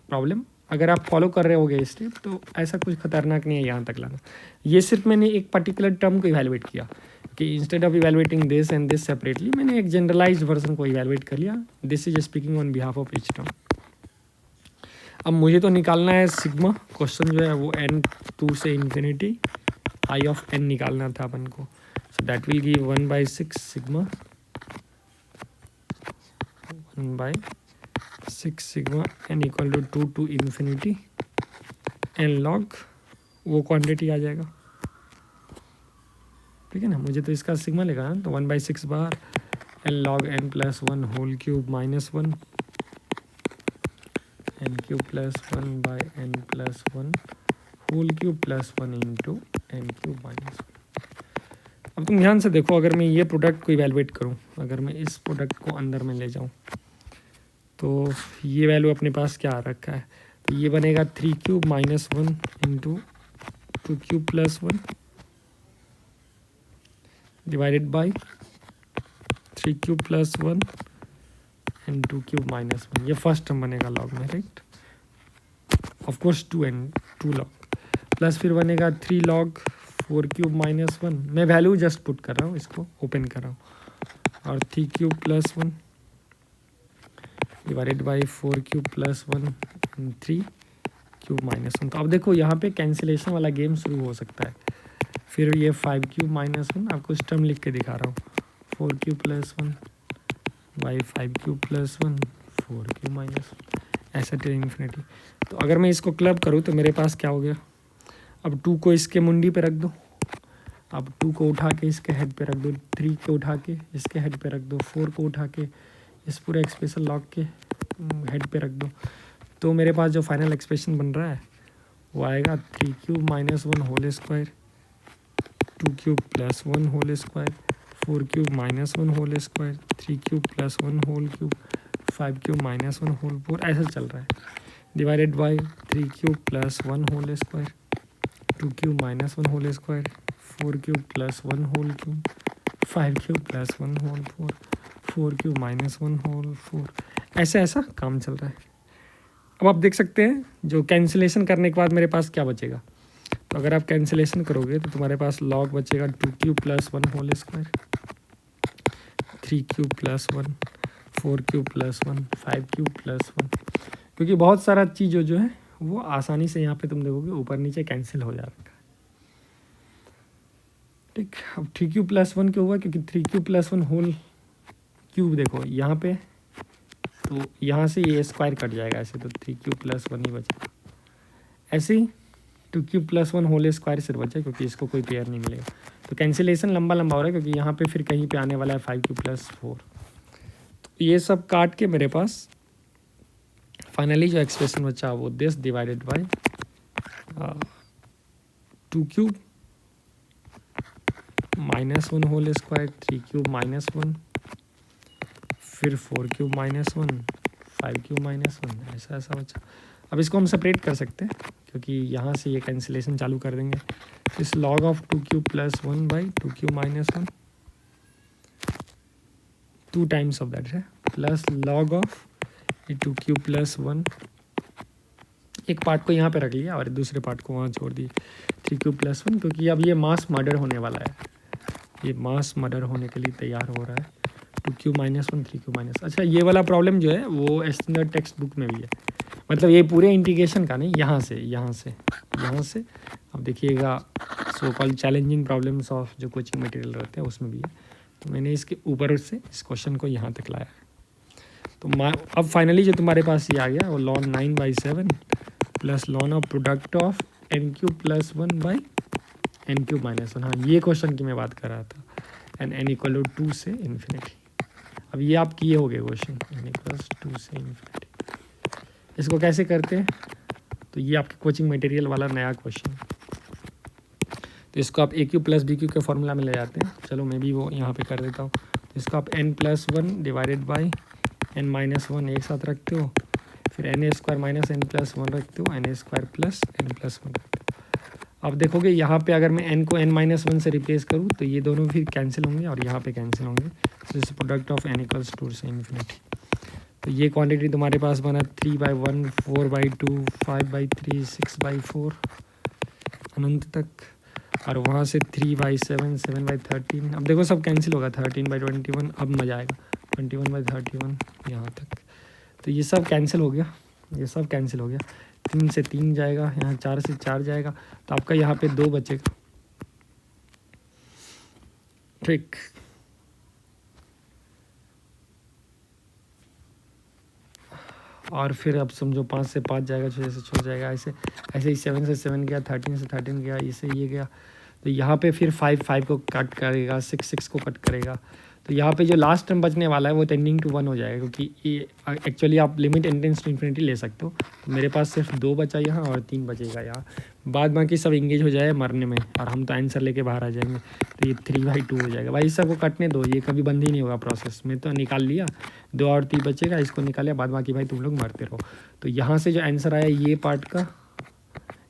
A: प्रॉब्लम, अगर आप फॉलो कर रहे होगे स्टेप, तो ऐसा कुछ खतरनाक नहीं है यहाँ तक लाना। ये सिर्फ मैंने एक पर्टिकुलर टर्म को इवैल्यूएट किया कि instead of evaluating this and this separately, मैंने एक जनरलाइज्ड वर्जन को इवैल्यूएट कर लिया। This is speaking on behalf of each term. अब मुझे तो निकालना है सिग्मा, क्वेश्चन जो है वो n2 से इन्फिनिटी आई ऑफ n निकालना था अपन को, so that will give 1/6 sigma 1/6 sigma n equal to 2 to infinity n log वो क्वांटिटी आ जाएगा, ठीक है ना। मुझे तो इसका सिग्मा लेगा ना, तो 1/6 बार n log n + 1 whole cube -1 n³ + 1/n + 1 whole cube +1 into n³ - 1। अब तुम ध्यान से देखो, अगर मैं ये प्रोडक्ट को इवैल्यूएट करूँ, अगर मैं इस प्रोडक्ट को अंदर में ले जाऊँ, तो ये वैल्यू अपने पास क्या आ रखा है, तो ये बनेगा 3³ - 1 इंटू 2³ + 1 डिवाइडेड बाई 3³ + 1 एंड 2³ - 1। ये फर्स्ट टर्म बनेगा लॉग में, right. Of course 2 log plus फिर बनेगा 3 लॉग 4³ - 1। मैं वैल्यू जस्ट पुट कर रहा हूँ, इसको ओपन कर रहा हूँ, और 3³ + 1 डिवाइडेड बाई 4³ + 1 एंड 3³ - 1। तो अब देखो यहाँ पे कैंसिलेशन वाला गेम शुरू हो सकता है। फिर ये 5³ - 1, आपको इस टर्म लिख के दिखा रहा हूँ, 4³ + 1 बाई 5³ + 1 4³ - 1, ऐसा टिल इन्फिनिटी। तो अगर मैं इसको क्लब करूँ तो मेरे पास क्या हो गया, अब 2 को इसके मुंडी पे रख दो, अब 2 को उठा के इसके हेड पे रख दो, 3 को उठा के इसके हेड पे रख दो, 4 को उठा के इस पूरे एक्सप्रेशन लॉग के हेड पे रख दो, तो मेरे पास जो फाइनल एक्सप्रेशन बन रहा है वो आएगा 3³ - 1 whole square 2³ + 1 whole square 4³ - 1 whole square 3³ + 1 whole cube 5³ - 1 whole 4, ऐसा चल रहा है, divided by 3³ + 1 whole square 2³ - 1 whole square 4³ + 1 whole cube 5³ + 1 whole 4 4³ - 1 whole 4, ऐसा काम चल रहा है। अब आप देख सकते हैं जो कैंसिलेशन करने के बाद मेरे पास क्या बचेगा, तो अगर आप कैंसिलेशन करोगे तो तुम्हारे पास लॉग बचेगा 2³ + 1 होल स्क्वायर 3³ + 1 4³ + 1 5³ + 1, क्योंकि बहुत सारा चीज़ जो है वो आसानी से यहाँ पे तुम देखोगे ऊपर नीचे कैंसिल हो जाता है, ठीक। अब 3³ + 1 क्यों हुआ, क्योंकि 3³ + 1 होल क्यूब देखो यहाँ पे, तो यहाँ से ये स्क्वायर कट जाएगा ऐसे, तो 3³ + 1 ही बचेगा। ऐसे ही 2³ + 1 होल स्क्वायर सिर्फ बचा, क्योंकि इसको कोई पेयर नहीं मिलेगा, तो कैंसिलेशन लंबा हो रहा है, क्योंकि यहाँ पे फिर कहीं पे आने वाला है 5³ + 4। तो ये सब काट के मेरे पास फाइनली जो एक्सप्रेशन बचा वो this divided by 2³ - 1 whole square 3³ - 1 फिर 4³ - 1 5³ - 1, ऐसा बचा। अब इसको हम सेपरेट कर सकते हैं, क्योंकि यहाँ से ये कैंसिलेशन चालू कर देंगे, इस log of 2³ + 1 by 2³ - 1 2 times of that है, प्लस लॉग ऑफ 2³ + 1, एक पार्ट को यहाँ पे रख लिया और दूसरे पार्ट को वहाँ छोड़ दिए 3³ + 1, क्योंकि अब ये मास मर्डर होने वाला है, ये मास मर्डर होने के लिए तैयार हो रहा है। 2³ - 1 3³ - 1। अच्छा, ये वाला प्रॉब्लम जो है वो स्टैंडर्ड टेक्स्ट बुक में भी है, मतलब ये पूरे इंटीग्रेशन का नहीं, यहाँ से अब देखिएगा so called challenging problems of जो कोचिंग मटेरियल रहते हैं उसमें भी है, तो मैंने इसके ऊपर से इस क्वेश्चन को यहाँ तक लाया है। तो अब फाइनली जो तुम्हारे पास ये आ गया वो ln 9/7 plus ln of product of n³ plus 1 by n³ minus 1। हाँ, ये क्वेश्चन की मैं बात कर रहा था, एंड n = 2 से इन्फिनिटी। अब ये आप किए हो गए क्वेश्चन, n = 2 से इन्फिनिटी। इसको कैसे करते हैं, तो ये आपके कोचिंग मटेरियल वाला नया क्वेश्चन। तो इसको आप a³ प्लस b³ के फॉर्मूला में ले जाते हैं। चलो मैं भी वो यहाँ पे कर देता हूँ। तो इसको आप n+1 डिवाइडेड बाई n-1 एक साथ रखते हो, फिर n² माइनस n+1 रखते हो, n² प्लस n+1 रखते हो। अब देखोगे यहाँ पे अगर मैं n को n-1 से रिप्लेस करूँ तो ये दोनों फिर कैंसिल होंगे और यहाँ पे कैंसिल होंगे। तो इस प्रोडक्ट ऑफ n = 2 से इन्फिनिटी। तो ये क्वांटिटी तुम्हारे पास बना 3/1, 4/2, 5/3, 6/4 अनंत तक, और वहाँ से 3/7, 7/13। अब देखो सब कैंसिल होगा, 13/21। अब मजा आएगा, 21/31 यहाँ तक। तो ये सब कैंसिल हो गया, ये सब कैंसिल हो गया। 3 से 3 जाएगा, यहाँ 4 से 4 जाएगा, तो आपका यहाँ पे 2 बचेगा। ठीक, और फिर अब समझो 5 से 5 जाएगा, 6 से 6 जाएगा, ऐसे ऐसे ही 7 से 7 गया, 13 से 13 गया, इससे ये गया। तो यहाँ पे फिर 5 को कट करेगा, 6 को कट करेगा। तो यहाँ पे जो लास्ट टर्म बचने वाला है वो टेंडिंग टू 1 हो जाएगा, क्योंकि ये एक्चुअली आप लिमिट टेंडेंस टू इन्फिनिटी ले सकते हो। तो मेरे पास सिर्फ 2 बचा यहाँ और 3 बचेगा यहाँ, बाद बाकी सब इंगेज हो जाए मरने में, और हम तो आंसर लेके बाहर आ जाएंगे। तो ये 3/2 हो जाएगा। भाई सबको कटने दो, ये कभी बंद ही नहीं होगा प्रोसेस में। तो निकाल लिया, 2 और 3 बचेगा, इसको निकाल लिया, बाद बाकी भाई तुम लोग मरते रहो। तो यहाँ से जो आंसर आया ये पार्ट का,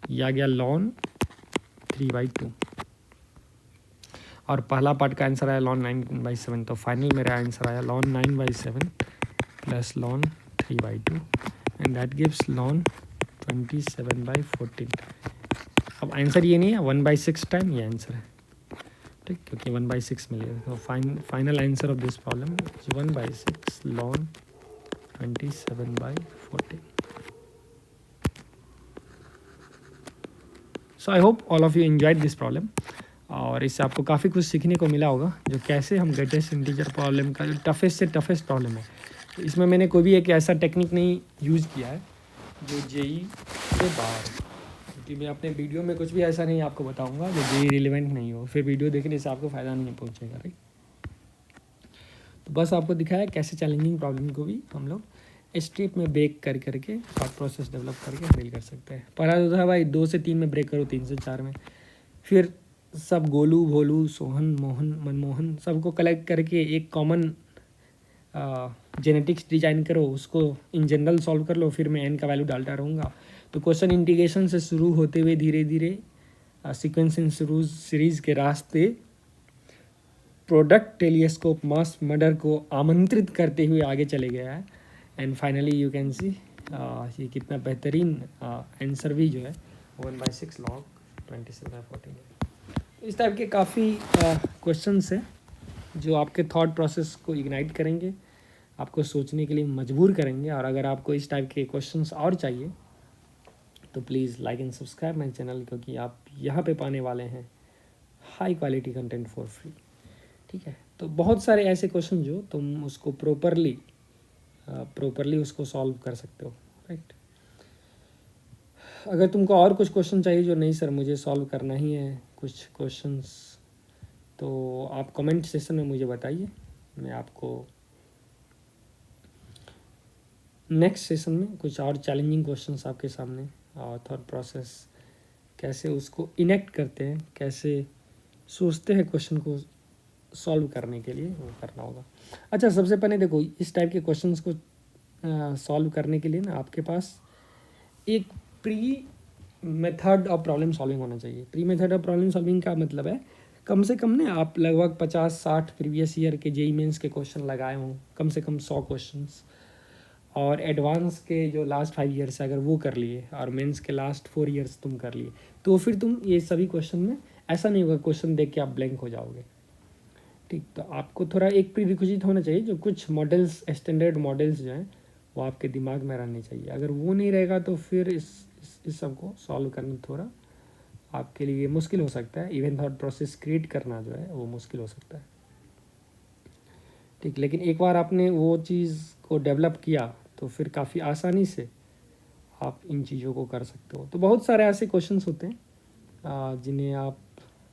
A: ये आ गया ln 3/2, और पहला पार्ट का आंसर आया ln 9/7। तो फाइनल मेरा आंसर आया ln 9/7 plus ln 3/2, and that gives ln 27/14। अब आंसर ये नहीं है, 1/6 टाइम ये आंसर है, ठीक, क्योंकि 1/6 मिलेगा। तो final answer of this problem is 1/6 ln 27/14। So I hope all of you enjoyed this problem, और इससे आपको काफ़ी कुछ सीखने को मिला होगा, जो कैसे हम ग्रेटेस्ट इंटीजर प्रॉब्लम का जो टफेस्ट से टफेस्ट प्रॉब्लम है। तो इसमें मैंने कोई भी एक ऐसा टेक्निक नहीं यूज़ किया है जो जेई से बाहर, क्योंकि मैं अपने वीडियो में कुछ भी ऐसा नहीं आपको बताऊंगा जो जेई रिलेवेंट नहीं हो, फिर वीडियो देखने से आपको फ़ायदा नहीं पहुंचेगा, राइट। तो बस आपको दिखाया कैसे चैलेंजिंग प्रॉब्लम को भी हम लोग स्टेप में ब्रेक कर करके थॉट प्रोसेस डेवलप करके हैंडल कर सकते हैं। पहला तो था भाई 2 से 3 में ब्रेक करो, 3 से 4 में, फिर सब गोलू भोलू सोहन मोहन मनमोहन सबको कलेक्ट करके एक कॉमन जेनेटिक्स डिजाइन करो, उसको इन जनरल सॉल्व कर लो, फिर मैं एन का वैल्यू डालता रहूँगा। तो क्वेश्चन इंटीग्रेशन से शुरू होते हुए धीरे धीरे सीक्वेंस इन सीरीज के रास्ते प्रोडक्ट टेलीस्कोप मास मर्डर को आमंत्रित करते हुए आगे चले गया है। And finally you can see ये कितना बेहतरीन आंसर भी जो है 1/6 log 27/14 है। इस टाइप के काफ़ी क्वेश्चंस हैं जो आपके थॉट प्रोसेस को इग्नाइट करेंगे, आपको सोचने के लिए मजबूर करेंगे। और अगर आपको इस टाइप के क्वेश्चंस और चाहिए तो please like and subscribe my channel, क्योंकि आप यहाँ पे पाने वाले हैं high quality content for free, ठीक है। तो बहुत सारे ऐसे क्वेश्चन जो तुम उसको प्रॉपरली उसको सॉल्व कर सकते हो, राइट। अगर तुमको और कुछ क्वेश्चन चाहिए जो नहीं सर मुझे सॉल्व करना ही है कुछ क्वेश्चंस, तो आप कमेंट सेशन में मुझे बताइए, मैं आपको नेक्स्ट सेशन में कुछ और चैलेंजिंग क्वेश्चंस आपके सामने और थॉट प्रोसेस कैसे उसको इनेक्ट करते हैं, कैसे सोचते हैं क्वेश्चन को सॉल्व करने के लिए, वो करना होगा। अच्छा, सबसे पहले देखो इस टाइप के क्वेश्चंस को सॉल्व करने के लिए ना आपके पास एक pre method of problem solving होना चाहिए। Pre method of problem solving का मतलब है कम से कम ना आप लगभग 50-60 प्रीवियस ईयर के जेई मेंस के क्वेश्चन लगाए हों, कम से कम 100 क्वेश्चंस, और एडवांस के जो लास्ट 5 ईयर्स है अगर वो कर लिए, और मेंस के लास्ट 4 ईयर्स तुम कर लिए, तो फिर तुम ये सभी क्वेश्चन में ऐसा नहीं होगा क्वेश्चन देख के आप ब्लैंक हो जाओगे, ठीक। तो आपको थोड़ा एक प्रीरिक्विजिट होना चाहिए, जो कुछ मॉडल्स स्टैंडर्ड मॉडल्स जो हैं वो आपके दिमाग में रहने चाहिए। अगर वो नहीं रहेगा तो फिर इस सब को सॉल्व करना थोड़ा आपके लिए मुश्किल हो सकता है, इवन थॉट प्रोसेस क्रिएट करना जो है वो मुश्किल हो सकता है, ठीक। लेकिन एक बार आपने वो चीज़ को डेवलप किया तो फिर काफ़ी आसानी से आप इन चीज़ों को कर सकते हो। तो बहुत सारे ऐसे क्वेश्चंस होते हैं जिन्हें आप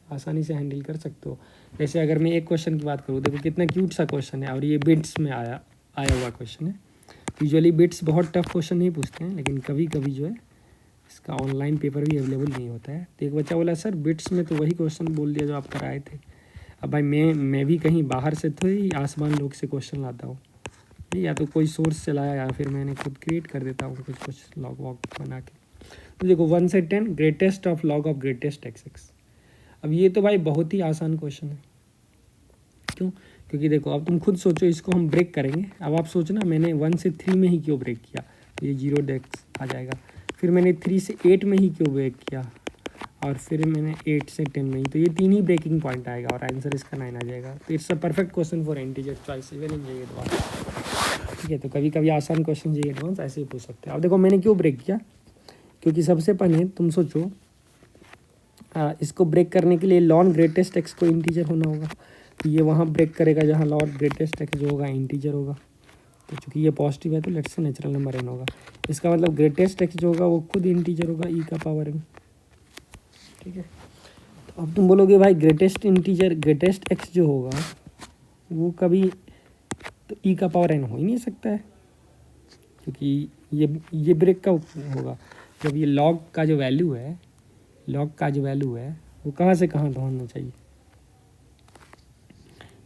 A: आसानी से हैंडल कर सकते हो। जैसे अगर मैं एक क्वेश्चन की बात करूँ, देखो कितना क्यूट सा क्वेश्चन है और ये बिट्स में आया हुआ क्वेश्चन है। यूजुअली बिट्स बहुत टफ क्वेश्चन नहीं पूछते हैं, लेकिन कभी कभी जो है इसका ऑनलाइन पेपर भी अवेलेबल नहीं होता है। तो एक बच्चा बोला सर बिट्स में तो वही क्वेश्चन बोल दिया जो आप कराए थे। अब भाई मैं भी कहीं बाहर से तो ही आसमान लोग से क्वेश्चन लाता हूँ, या तो कोई सोर्स से लाया या फिर मैंने खुद क्रिएट कर देता हूँ कुछ लॉग वॉग बना के। तो देखो 1 से 10 greatest of log of greatest x. अब ये तो भाई बहुत ही आसान क्वेश्चन है। क्यों? क्योंकि देखो अब तुम खुद सोचो, इसको हम ब्रेक करेंगे। अब आप सोचना मैंने 1 से 3 में ही क्यों ब्रेक किया, तो ये 0 डेक्स आ जाएगा। फिर मैंने 3 से 8 में ही क्यों ब्रेक किया, और फिर मैंने 8 से 10 में ही, तो ये 3 ही ब्रेकिंग पॉइंट आएगा और आंसर इसका 9 आ जाएगा। तो it's a perfect question for integer choice even in JEE advance, ठीक है। तो कभी कभी आसान क्वेश्चन जेईई एडवांस ऐसे ही पूछ सकते हैं। अब देखो मैंने क्यों ब्रेक किया, क्योंकि सबसे पहले तुम सोचो इसको ब्रेक करने के लिए लॉन ग्रेटेस्ट एक्स को इंटीजर होना होगा, तो ये वहाँ ब्रेक करेगा जहाँ लॉन ग्रेटेस्ट एक्स जो होगा इंटीजर होगा। तो चूँकि ये पॉजिटिव है तो let's say natural number n होगा। इसका मतलब ग्रेटेस्ट एक्स जो होगा वो खुद इंटीजर होगा e का पावर n, ठीक है। तो अब तुम बोलोगे भाई ग्रेटेस्ट इंटीजर ग्रेटेस्ट एक्स जो होगा वो कभी तो e का पावर n हो ही नहीं सकता है, क्योंकि ये ब्रेक कब होगा, जब ये लॉग का जो वैल्यू है वो कहाँ से कहाँ होना चाहिए,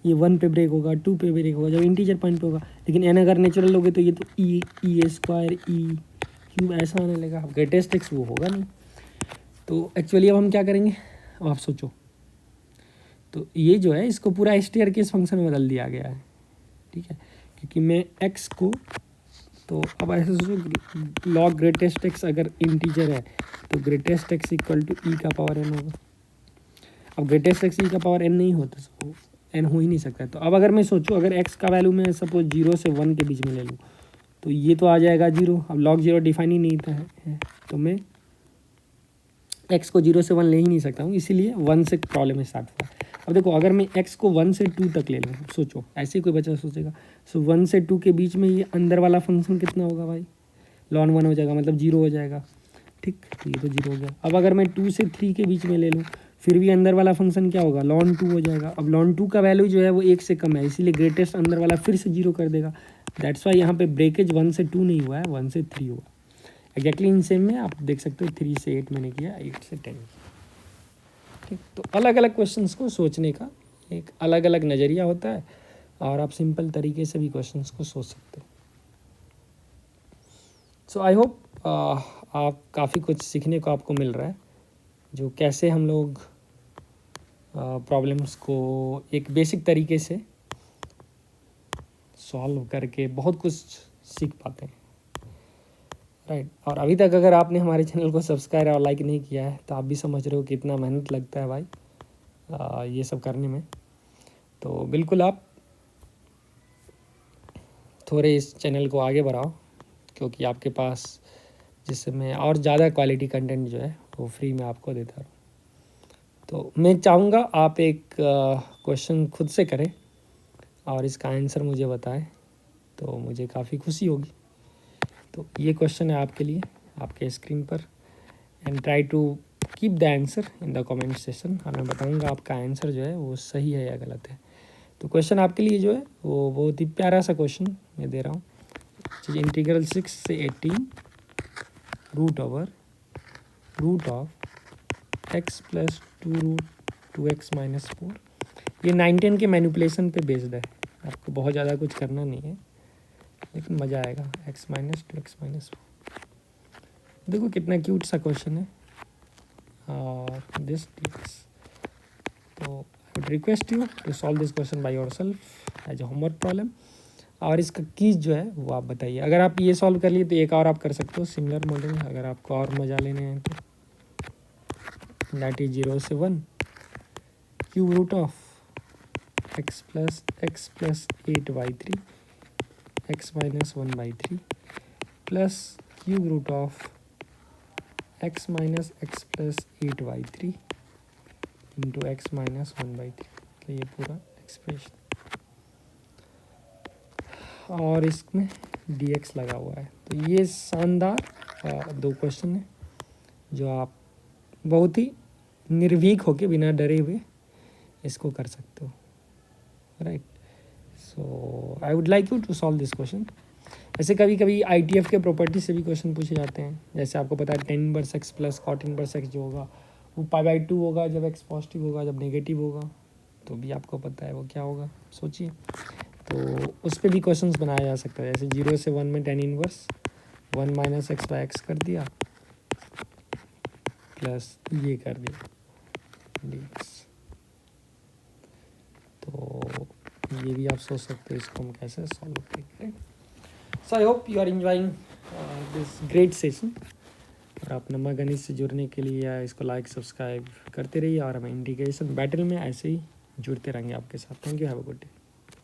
A: ये 1 पे ब्रेक होगा, 2 पे ब्रेक होगा जब इंटीजर पॉइंट पे होगा। लेकिन n अगर नेचुरल लोगे तो ये तो ई स्क्वायर ई क्यूब ऐसा आने लगा। ग्रेटेस्ट एक्स वो होगा नहीं। तो एक्चुअली अब हम क्या करेंगे, अब आप सोचो, तो ये जो है इसको पूरा स्टेयर केस फंक्शन में बदल दिया गया है, ठीक है। क्योंकि मैं x को, तो अब ऐसे सोचो लॉग ग्रेटेस्ट एक्स अगर इंटीजर है तो ग्रेटेस्ट एक्स इक्वल टू ई का पावर n होगा। अब ग्रेटेस्ट एक्स ई का पावर n नहीं होता, तो n हो ही नहीं सकता है। तो अब अगर मैं सोचूं अगर x का वैल्यू मैं सपोज 0 से 1 के बीच में ले लूँ तो ये तो आ जाएगा 0। अब लॉग 0 डिफाइन ही नहीं था है, तो मैं x को 0 से 1 ले ही नहीं सकता हूँ, इसीलिए 1 से प्रॉब्लम स्टार्ट हुआ। अब देखो अगर मैं x को 1 से 2 तक ले लूँ, सोचो ऐसे ही कोई बच्चा सोचेगा, सो 1 से 2 के बीच में ये अंदर वाला फंक्शन कितना होगा भाई, लॉन 1 हो जाएगा, मतलब 0 हो जाएगा, ठीक। तो ये तो 0 हो गया। अब अगर मैं 2 से 3 के बीच में ले लूँ फिर भी अंदर वाला फंक्शन क्या होगा, लॉन 2 हो जाएगा। अब लॉन 2 का वैल्यू जो है वो 1 से कम है, इसीलिए ग्रेटेस्ट अंदर वाला फिर से 0 कर देगा। दैट्स वाई यहाँ पे ब्रेकेज 1 से 2 नहीं हुआ है, 1 से 3 हुआ। एग्जैक्टली इन सेम में आप देख सकते हो 3 से 8 मैंने किया, 8 से 10, ठीक। तो अलग अलग क्वेश्चंस को सोचने का एक अलग अलग नज़रिया होता है और आप सिंपल तरीके से भी क्वेश्चंस को सोच सकते हो। सो आई होप आप काफ़ी कुछ सीखने को आपको मिल रहा है, जो कैसे हम लोग प्रॉब्लम्स को एक बेसिक तरीके से सॉल्व करके बहुत कुछ सीख पाते हैं, राइट। और अभी तक अगर आपने हमारे चैनल को सब्सक्राइब और लाइक नहीं किया है तो आप भी समझ रहे हो कितना मेहनत लगता है भाई ये सब करने में। तो बिल्कुल आप थोड़े इस चैनल को आगे बढ़ाओ, क्योंकि आपके पास जिससे मैं और ज़्यादा क्वालिटी कंटेंट जो है वो फ्री में आपको देता रहूँ। तो मैं चाहूँगा आप एक क्वेश्चन खुद से करें और इसका आंसर मुझे बताएं, तो मुझे काफ़ी खुशी होगी। तो ये क्वेश्चन है आपके लिए, आपके स्क्रीन पर, and try to keep the answer in the comment session, और मैं बताऊँगा आपका आंसर जो है वो सही है या गलत है। तो क्वेश्चन आपके लिए जो है वो बहुत ही प्यारा सा क्वेश्चन मैं दे रहा हूँ। इंटीग्रल 6 से 18 root of x plus 2√2x minus 4। ये 9-10 के मैनिपुलेशन पे बेस्ड है, आपको बहुत ज़्यादा कुछ करना नहीं है, लेकिन मज़ा आएगा। x माइनस 2x माइनस 4, देखो कितना क्यूट सा क्वेश्चन है। और दिस dx, तो I would request you to solve this question by yourself as a homework problem, और इसका कीज जो है वो आप बताइए। अगर आप ये सॉल्व कर लिए तो एक और आप कर सकते हो सिमिलर मॉडल, अगर आपको और मज़ा लेने हैं तो। दैट इज 0 से 1 cube root of x plus 8y3 x minus 1/3 plus cube root of X minus X plus 8/3 into X minus 1/3, तो ये पूरा एक्सप्रेशन, और इसमें dx लगा हुआ है। तो ये शानदार दो क्वेश्चन है जो आप बहुत ही निर्भीक होके बिना डरे हुए इसको कर सकते हो, right. So I would like you to solve this question. ऐसे कभी कभी ITF के प्रॉपर्टी से भी क्वेश्चन पूछे जाते हैं। जैसे आपको पता है tan inverse x plus cot inverse x जो होगा वो π/2 होगा जब x पॉजिटिव होगा, जब नेगेटिव होगा तो भी आपको पता है वो क्या होगा, सोचिए। तो उस पर भी क्वेश्चंस बनाया जा सकता है। जैसे 0 से 1 में tan इनवर्स 1 माइनस x/x कर दिया प्लस ये कर दिया dx। तो ये भी आप सोच सकते हो इसको हम कैसे सॉल्व करेंगे। So I hope you are enjoying this great session. और आप नंबर गणित से जुड़ने के लिए या इसको लाइक सब्सक्राइब करते रहिए और हम इंटीग्रेशन बैटल में ऐसे ही जुड़ते रहेंगे आपके साथ। Thank you, have a good day.